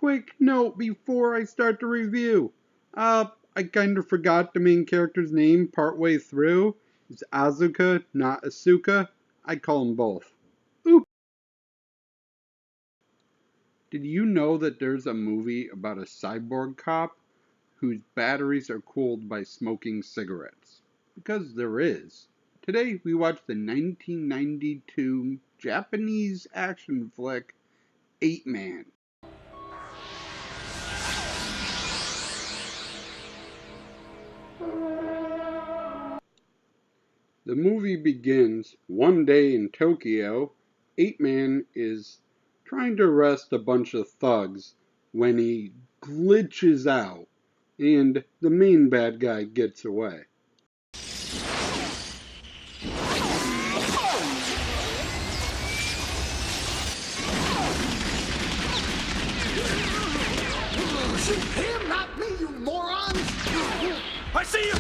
quick note before I start the review. I kind of forgot the main character's name partway through. It's Asuka, not Asuka. I call them both. Oops. Did you know that there's a movie about a cyborg cop whose batteries are cooled by smoking cigarettes? Because there is. Today we watched the 1992 Japanese action flick 8 Man. The movie begins one day in Tokyo. 8 Man is trying to arrest a bunch of thugs when he glitches out and the main bad guy gets away. Shoot him, not me, you morons! I see you!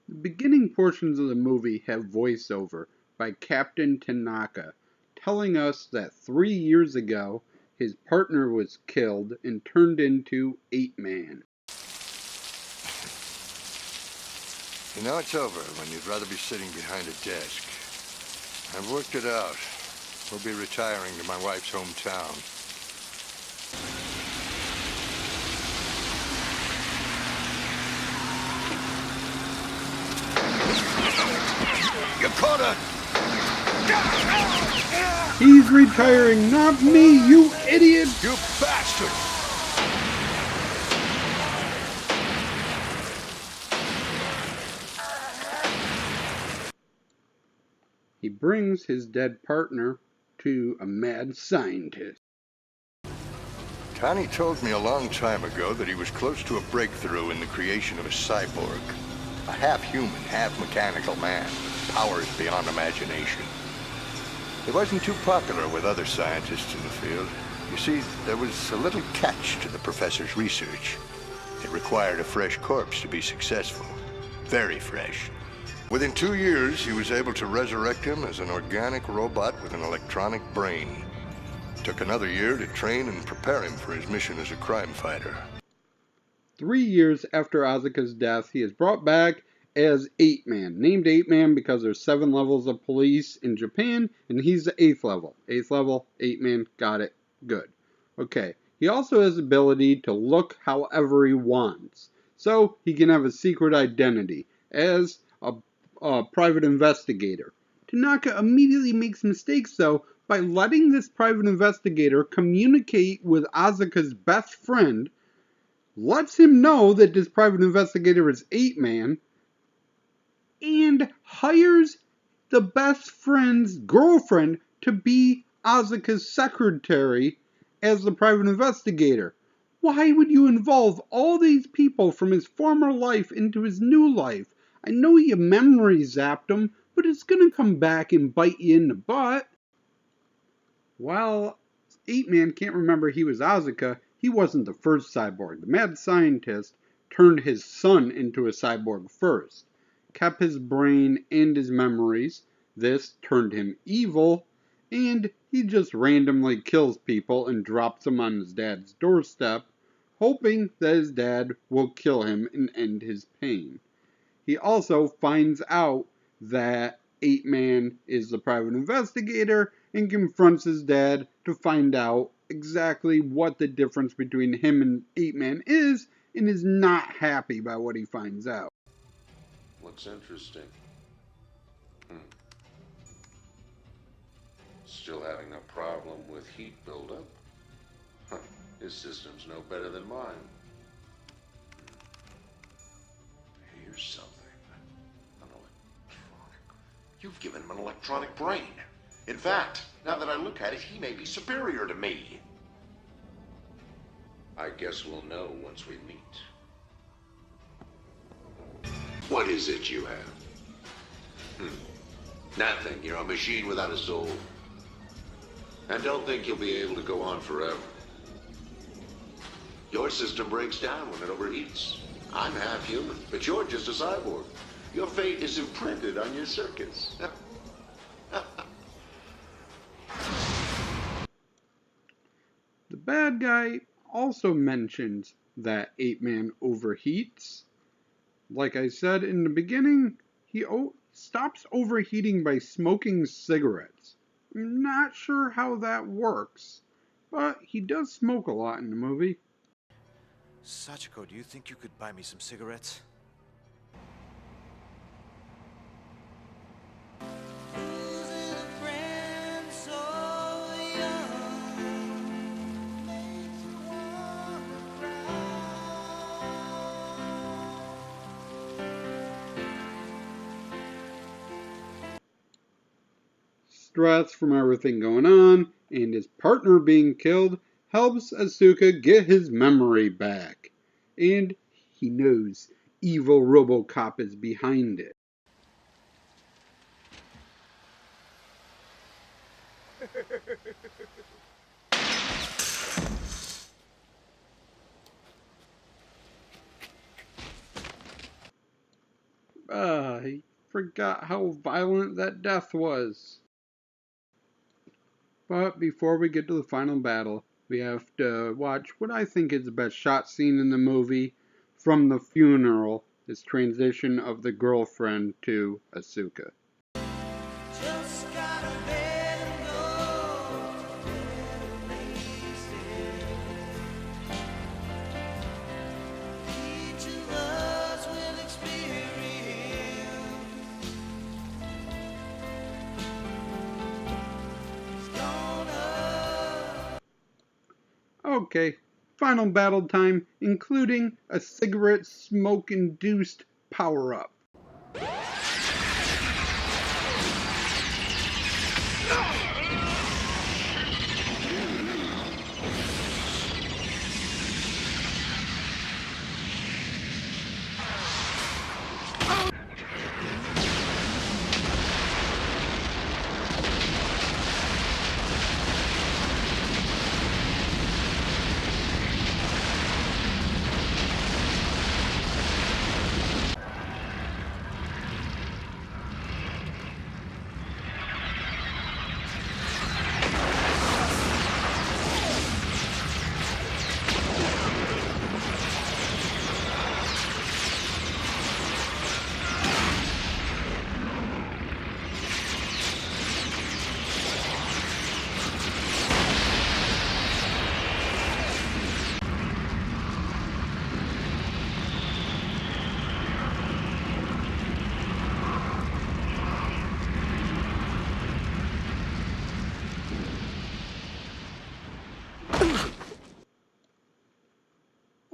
The beginning portions of the movie have voiceover by Captain Tanaka, telling us that 3 years ago his partner was killed and turned into 8 Man. You know it's over when you'd rather be sitting behind a desk. I've worked it out. We'll be retiring to my wife's hometown. You caught her! He's retiring, not me, you idiot! You bastard! He brings his dead partner to a mad scientist. Connie told me a long time ago that he was close to a breakthrough in the creation of a cyborg. A half-human, half-mechanical man, powers beyond imagination. He wasn't too popular with other scientists in the field. You see, there was a little catch to the professor's research. It required a fresh corpse to be successful. Very fresh. Within 2 years, he was able to resurrect him as an organic robot with an electronic brain. It took another year to train and prepare him for his mission as a crime fighter. 3 years after Asuka's death, he is brought back as 8 Man. Named 8 Man because there's 7 levels of police in Japan, and he's the 8th level. 8th level, 8 Man, got it. Good. Okay. He also has the ability to look however he wants. So he can have a secret identity as a private investigator. Tanaka immediately makes mistakes, though, by letting this private investigator communicate with Asuka's best friend, lets him know that this private investigator is 8 Man, and hires the best friend's girlfriend to be Asuka's secretary as the private investigator. Why would you involve all these people from his former life into his new life? I know you memory zapped him, but it's gonna come back and bite you in the butt. While 8 Man can't remember he was Asuka, he wasn't the first cyborg. The mad scientist turned his son into a cyborg first, kept his brain and his memories. This turned him evil, and he just randomly kills people and drops them on his dad's doorstep, hoping that his dad will kill him and end his pain. He also finds out that 8 Man is the private investigator and confronts his dad to find out exactly what the difference between him and 8 Man is, and is not happy by what he finds out. Looks interesting. Still having a problem with heat buildup? His system's no better than mine. Here's something. An electronic. You've given him an electronic brain. In fact, now that I look at it, he may be superior to me. I guess we'll know once we meet. What is it you have? Nothing. You're a machine without a soul. And don't think you'll be able to go on forever. Your system breaks down when it overheats. I'm half human, but you're just a cyborg. Your fate is imprinted on your circuits. The bad guy also mentions that Ape-Man overheats. Like I said in the beginning, he stops overheating by smoking cigarettes. I'm not sure how that works, but he does smoke a lot in the movie. Sachiko, do you think you could buy me some cigarettes? Stress from everything going on and his partner being killed helps Asuka get his memory back. And he knows evil RoboCop is behind it. I forgot how violent that death was. But before we get to the final battle, we have to watch what I think is the best shot scene in the movie from the funeral, this transition of the girlfriend to Asuka. Okay, final battle time, including a cigarette smoke-induced power-up.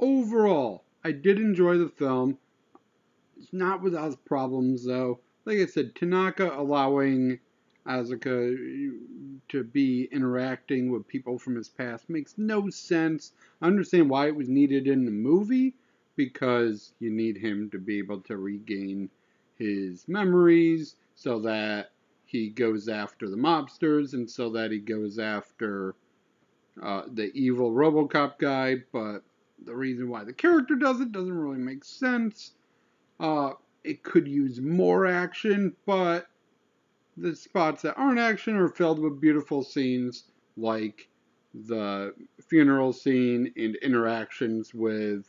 Overall, I did enjoy the film. It's not without its problems, though. Like I said, Tanaka allowing Asuka to be interacting with people from his past makes no sense. I understand why it was needed in the movie, because you need him to be able to regain his memories so that he goes after the mobsters and so that he goes after the evil RoboCop guy, but the reason why the character does it doesn't really make sense. It could use more action, but the spots that aren't action are filled with beautiful scenes like the funeral scene and interactions with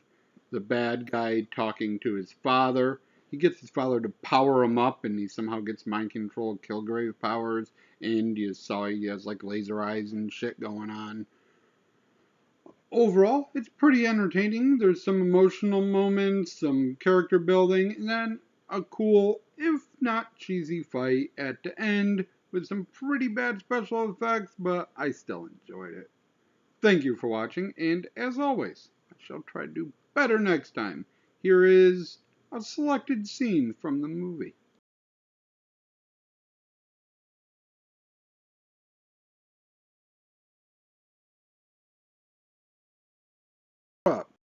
the bad guy talking to his father. He gets his father to power him up, and he somehow gets mind control Kilgrave powers, and you saw he has like laser eyes and shit going on. Overall, it's pretty entertaining. There's some emotional moments, some character building, and then a cool, if not cheesy, fight at the end with some pretty bad special effects, but I still enjoyed it. Thank you for watching, and as always, I shall try to do better next time. Here is a selected scene from the movie.